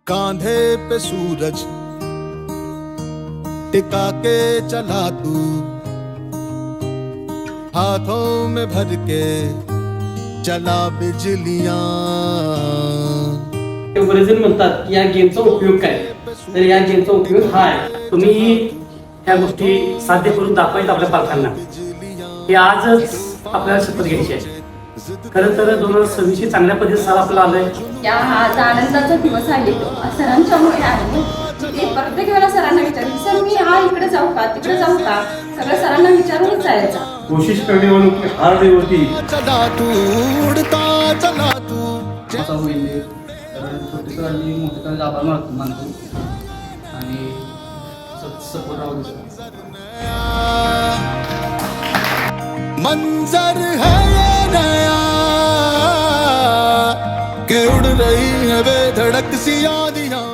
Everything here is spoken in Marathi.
कांधे पे सूरज टिका के चला तू, हाथों में भर के चला बिजलियां। बरेच जण म्हणतात की या गेमचा उपयोग काय, तर या गेमचा उपयोग हा आहे, तुम्ही ह्या गोष्टी साध्य करून दाखवायचं आपल्या पालकांना की आजच आपल्याला शपथ घ्यायची आहे. खरं तर 2026 चांगल्या पद्धतीने साल आपला आलंय. या आज आनंदाचा दिवस आहे तो सरांच्यामुळे आहे. ते प्रत्येक वेळेला सरांना विचारते, सर मी इकडे जाऊ का तिकडे जाऊ का, सगळ्या सरांना विचारूनच जायचा. कोशिश करने वालों की हार नहीं होती. चला तू उड़ता चला तू. असा होईल तर छोटे सरांनी मोठे सरांचे आभार मानतो आणि सपोर्ट राहू दे. मंजर है ये नया कि उड़ रही है बेधड़क सी यादियां.